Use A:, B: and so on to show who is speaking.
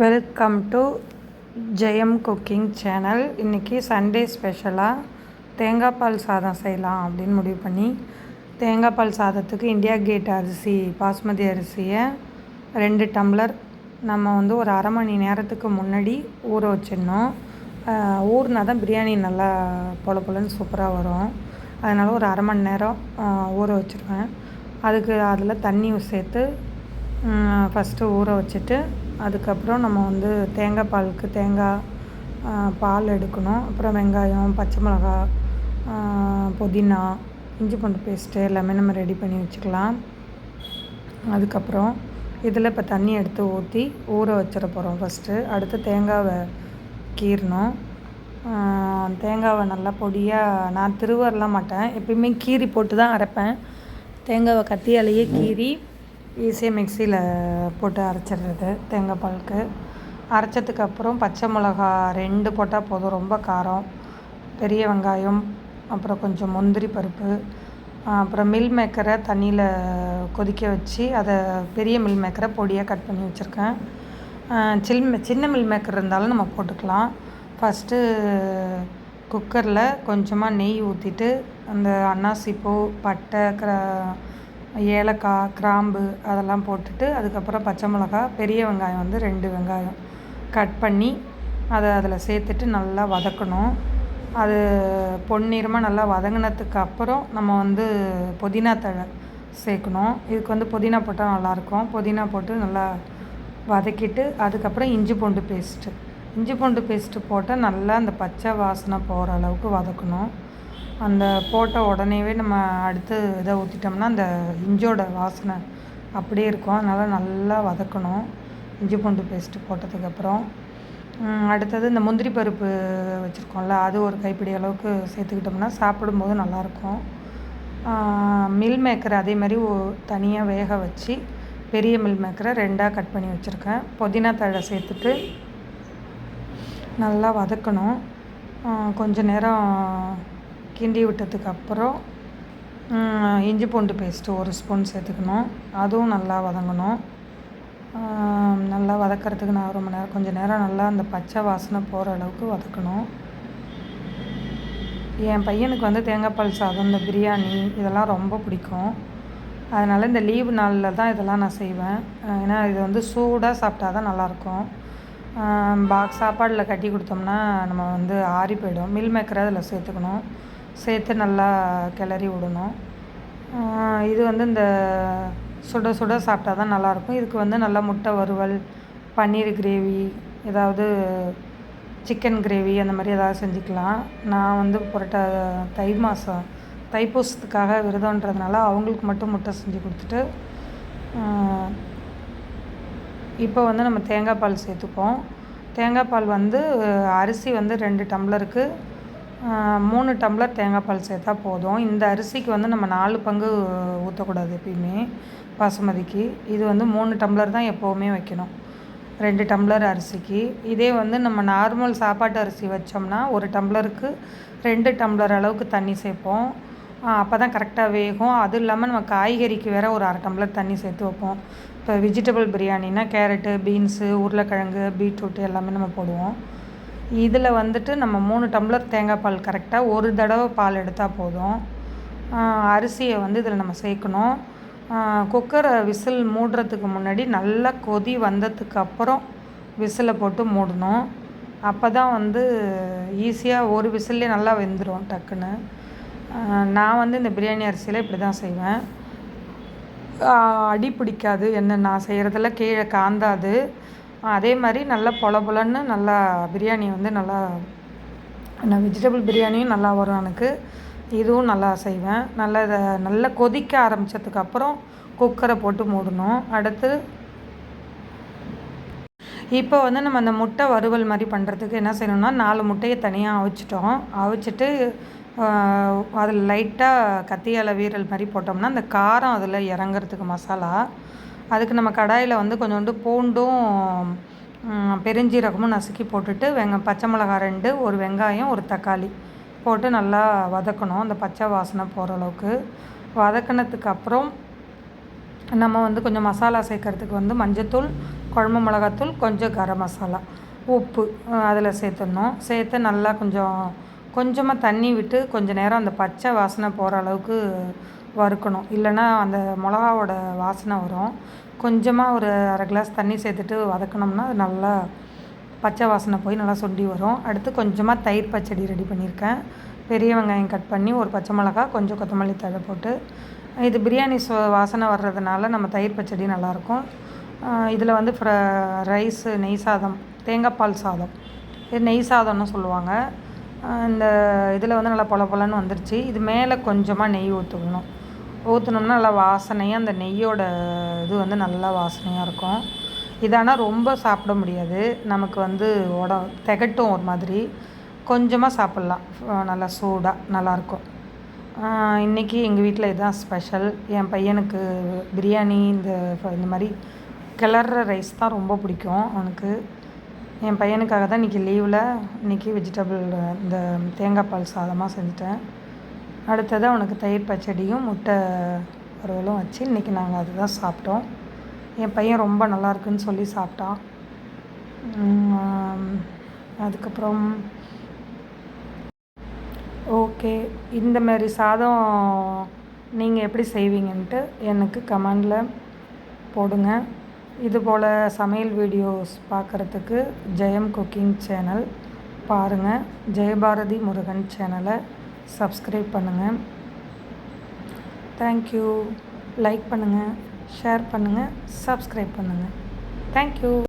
A: Welcome to Jayam cooking channel. இன்றைக்கி Sunday ஸ்பெஷலாக தேங்காய் பால் சாதம் செய்யலாம் அப்படின்னு முடிவு பண்ணி தேங்காய் பால் சாதத்துக்கு இந்தியா கேட் அரிசி பாஸ்மதி அரிசியை 2 டம்ளர் நம்ம ஒரு அரை மணி நேரத்துக்கு முன்னாடி ஊற வச்சிடணும். ஊறினா தான் பிரியாணி நல்லா பொல பொலன்னு சூப்பராக வரும். அதனால் ஒரு அரை மணி நேரம் ஊற வச்சுருவேன். அதில் தண்ணி சேர்த்து ஃபஸ்ட்டு ஊற வச்சுட்டு அதுக்கப்புறம் நம்ம தேங்காய் பாலுக்கு பால் எடுக்கணும். அப்புறம் வெங்காயம், பச்சை மிளகா, புதினா, இஞ்சி பூண்டு பேஸ்ட்டு எல்லாமே நம்ம ரெடி பண்ணி வச்சுக்கலாம். அதுக்கப்புறம் இதில் இப்போ தண்ணி எடுத்து ஊற்றி ஊற வச்சிட போகிறோம் ஃபஸ்ட்டு. அடுத்து தேங்காவை கீறணும். தேங்காவை நல்லா பொடியாக நான் திருவரலாம் மாட்டேன், எப்பயுமே கீறி போட்டு தான் அரைப்பேன். தேங்காவை கத்தியாலேயே கீறி ஈஸியாக மிக்சியில் போட்டு அரைச்சிடுறது. தேங்காய் பாலுக்கு அரைச்சதுக்கப்புறம் பச்சை மிளகா 2 போட்டால் போதும், ரொம்ப காரம். பெரிய வெங்காயம், அப்புறம் கொஞ்சம் முந்திரி பருப்பு, அப்புறம் மில் மேக்கரை தண்ணியில் கொதிக்க வச்சு அதை பெரிய மில் மேக்கரை பொடியாக கட் பண்ணி வச்சுருக்கேன். சின்ன மில் மேக்கர் இருந்தாலும் நம்ம போட்டுக்கலாம். ஃபஸ்ட்டு குக்கரில் கொஞ்சமாக நெய் ஊற்றிட்டு அந்த அன்னாசிப்பூ, பட்டை, ஏலக்காய், கிராம்பு அதெல்லாம் போட்டுட்டு அதுக்கப்புறம் பச்சை மிளகா, பெரிய வெங்காயம் 2 வெங்காயம் கட் பண்ணி அதை அதில் சேர்த்துட்டு நல்லா வதக்கணும். அது பொன்னிறமாக நல்லா வதங்கினதுக்கு அப்புறம் நம்ம புதினா தழை சேர்க்கணும். இதுக்கு புதினா போட்டால் நல்லாயிருக்கும். புதினா போட்டு நல்லா வதக்கிட்டு அதுக்கப்புறம் இஞ்சி பூண்டு பேஸ்ட்டு போட்டால் நல்லா அந்த பச்சை வாசனை போகிற அளவுக்கு வதக்கணும். அந்த போட்ட உடனேவே நம்ம அடுத்து இதை ஊற்றிட்டோம்னா அந்த இஞ்சோட வாசனை அப்படியே இருக்கும். அதனால் நல்லா வதக்கணும் இஞ்சி பூண்டு பேஸ்ட்டு போட்டதுக்கப்புறம். அடுத்தது இந்த முந்திரி பருப்பு வச்சுருக்கோம்ல, அது ஒரு கைப்பிடி அளவுக்கு சேர்த்துக்கிட்டோம்னா சாப்பிடும்போது நல்லாயிருக்கும். மில் மேக்கரை அதே மாதிரி தனியாக வேக வச்சு பெரிய மில் மேக்கரை 2ஆக கட் பண்ணி வச்சுருக்கேன். புதினா தழை சேர்த்துட்டு நல்லா வதக்கணும். கொஞ்சம் நேரம் கிண்டி விட்டதுக்கப்புறம் இஞ்சி பூண்டு பேஸ்ட்டு 1 ஸ்பூன் சேர்த்துக்கணும். அதுவும் நல்லா வதங்கணும். நல்லா வதக்கிறதுக்கு நான் ரொம்ப நேரம் கொஞ்சம் நேரம் நல்லா அந்த பச்சை வாசனை போகிற அளவுக்கு வதக்கணும். என் பையனுக்கு தேங்காய் பால் சாதம், இந்த பிரியாணி இதெல்லாம் ரொம்ப பிடிக்கும். அதனால் இந்த லீவு நாளில் தான் இதெல்லாம் நான் செய்வேன். ஏன்னா இது சூடாக சாப்பிட்டா தான் நல்லாயிருக்கும். பாக்ஸ் சாப்பாடில் கட்டி கொடுத்தோம்னா நம்ம ஆறி போயிடும். மில் மேக்கரை அதில் சேர்த்துக்கணும். சேர்த்து நல்லா கிளறி விடணும். இது இந்த சுட சுட சாப்பிட்டா தான் நல்லாயிருக்கும். இதுக்கு நல்லா முட்டை வறுவல், பன்னீர் கிரேவி, ஏதாவது சிக்கன் கிரேவி அந்த மாதிரி ஏதாவது செஞ்சுக்கலாம். நான் தைப்பூசத்துக்காக விரதன்றதுனால அவங்களுக்கு மட்டும் முட்டை செஞ்சு கொடுத்துட்டு இப்போ நம்ம தேங்காய் பால் சேர்த்துப்போம். தேங்காய் பால் அரிசி 2 டம்ளருக்கு 3 டம்ளர் தேங்காய் பால் சேர்த்தா போதும். இந்த அரிசிக்கு நம்ம 4 பங்கு ஊற்றக்கூடாது எப்பயுமே பாசுமதிக்கு. இது 3 டம்ளர் தான் எப்போவுமே வைக்கணும் 2 டம்ளர் அரிசிக்கு. இதே நம்ம நார்மல் சாப்பாட்டு அரிசி வச்சோம்னா 1 டம்ளருக்கு 2 டம்ளர் அளவுக்கு தண்ணி சேர்ப்போம். அப்போ தான் கரெக்டாக வேகும். அதுவும் இல்லாமல் நம்ம காய்கறிக்கு வேறு ஒரு அரை டம்ளர் தண்ணி சேர்த்து வைப்போம். இப்போ வெஜிடபிள் பிரியாணினா கேரட்டு, பீன்ஸு, உருளைக்கிழங்கு, பீட்ரூட்டு எல்லாமே நம்ம போடுவோம். இதில் நம்ம 3 டம்ளர் தேங்காய் பால் கரெக்டாக ஒரு தடவை பால் எடுத்தால் போதும். அரிசியை இதில் நம்ம சேர்க்கணும். குக்கரை விசில் மூடுறதுக்கு முன்னாடி நல்லா கொதி வந்ததுக்கப்புறம் விசிலை போட்டு மூடணும். அப்போ தான் ஈஸியாக ஒரு விசில்லே நல்லா வெந்துடும் டக்குன்னு. நான் இந்த பிரியாணி அரிசியில் இப்படி தான் செய்வேன். அடி பிடிக்காது, என்ன நான் செய்கிறதெல்லாம் கீழே காந்தாது. அதே மாதிரி நல்லா பொல பொலன்னு நல்லா பிரியாணி நல்லா வெஜிடபிள் பிரியாணியும் நல்லா வரும் எனக்கு. இதுவும் நல்லா செய்வேன். நல்லா கொதிக்க ஆரம்பித்ததுக்கப்புறம் குக்கரை போட்டு மூடணும். அடுத்து இப்போ நம்ம அந்த முட்டை வறுவல் மாதிரி பண்ணுறதுக்கு என்ன செய்யணும்னா 4 முட்டையை தனியாக அவிச்சிட்டு அதில் லைட்டாக கத்தியால் வீரல் மாதிரி போட்டோம்னா அந்த காரம் அதில் இறங்குறதுக்கு மசாலா. அதுக்கு நம்ம கடாயில் கொஞ்சோண்டு பூண்டும் பெருஞ்சீரகமும் நசுக்கி போட்டுட்டு பச்சை மிளகா 2, ஒரு வெங்காயம், ஒரு தக்காளி போட்டு நல்லா வதக்கணும். அந்த பச்சை வாசனை போகிற அளவுக்கு வதக்கினதுக்கப்புறம் நம்ம வந்து கொஞ்சம் மசாலா சேர்க்கறதுக்கு வந்து மஞ்சத்தூள், குழம்பு மிளகாத்தூள், கொஞ்சம் கரம் மசாலா, உப்பு அதில் சேர்த்துடணும். சேர்த்து நல்லா கொஞ்சமாக தண்ணி விட்டு கொஞ்சம் நேரம் அந்த பச்சை வாசனை போகிற அளவுக்கு வறுக்கணும். இல்லைன்னா அந்த மிளகாவோட வாசனை வரும். கொஞ்சமாக ஒரு அரை கிளாஸ் தண்ணி சேர்த்துட்டு வதக்கினோம்னா அது நல்லா பச்சை வாசனை போய் நல்லா சுண்டி வரும். அடுத்து கொஞ்சமாக தயிர் பச்சடி ரெடி பண்ணியிருக்கேன். பெரிய வெங்காயம் கட் பண்ணி, ஒரு பச்சை மிளகா, கொஞ்சம் கொத்தமல்லி தழை போட்டு, இது பிரியாணி வாசனை வர்றதுனால நம்ம தயிர் பச்சடி நல்லாயிருக்கும். இதில் வந்து ரைஸு நெய் சாதம், தேங்காய் பால் சாதம், இது நெய் சாதம்னு சொல்லுவாங்க. இந்த இதில் வந்து நல்லா பொல பொலன்னு வந்துருச்சு. இது மேலே கொஞ்சமாக நெய் ஊற்றினோம்னா நல்லா வாசனையாக அந்த நெய்யோட இது வந்து நல்லா வாசனையாக இருக்கும். ஆனால் ரொம்ப சாப்பிட முடியாது, நமக்கு வந்து திகட்டும் ஒரு மாதிரி. கொஞ்சமாக சாப்பிட்லாம், நல்லா சூடாக நல்லாயிருக்கும். இன்றைக்கி எங்கள் வீட்டில் இதுதான் ஸ்பெஷல். என் பையனுக்கு பிரியாணி இந்த மாதிரி கிளற ரைஸ் தான் ரொம்ப பிடிக்கும் அவனுக்கு. என் பையனுக்காக தான் இன்றைக்கி லீவில் இன்றைக்கி வெஜிடபிள் இந்த தேங்காய் பால் சாதமாக செஞ்சுட்டேன். அடுத்தது அவனுக்கு தயிர் பச்சடியும் முட்டை வறுவலும் வச்சு இன்றைக்கி நாங்கள் அதுதான் சாப்பிட்டோம். என் பையன் ரொம்ப நல்லாயிருக்குன்னு சொல்லி சாப்பிட்டான். அதுக்கப்புறம் ஓகே, இந்தமாரி சாதம் நீங்கள் எப்படி செய்வீங்கன்ட்டு எனக்கு கமெண்டில் போடுங்க. இதுபோல் சமையல் வீடியோஸ் பார்க்குறதுக்கு ஜெயம் குக்கிங் சேனல் பாருங்கள். ஜெயபாரதி முருகன் சேனலை சப்ஸ்கிரைப் பண்ணுங்கள். தேங்க்யூ. லைக் பண்ணுங்கள், ஷேர் பண்ணுங்கள், சப்ஸ்கிரைப் பண்ணுங்கள். தேங்க்யூ.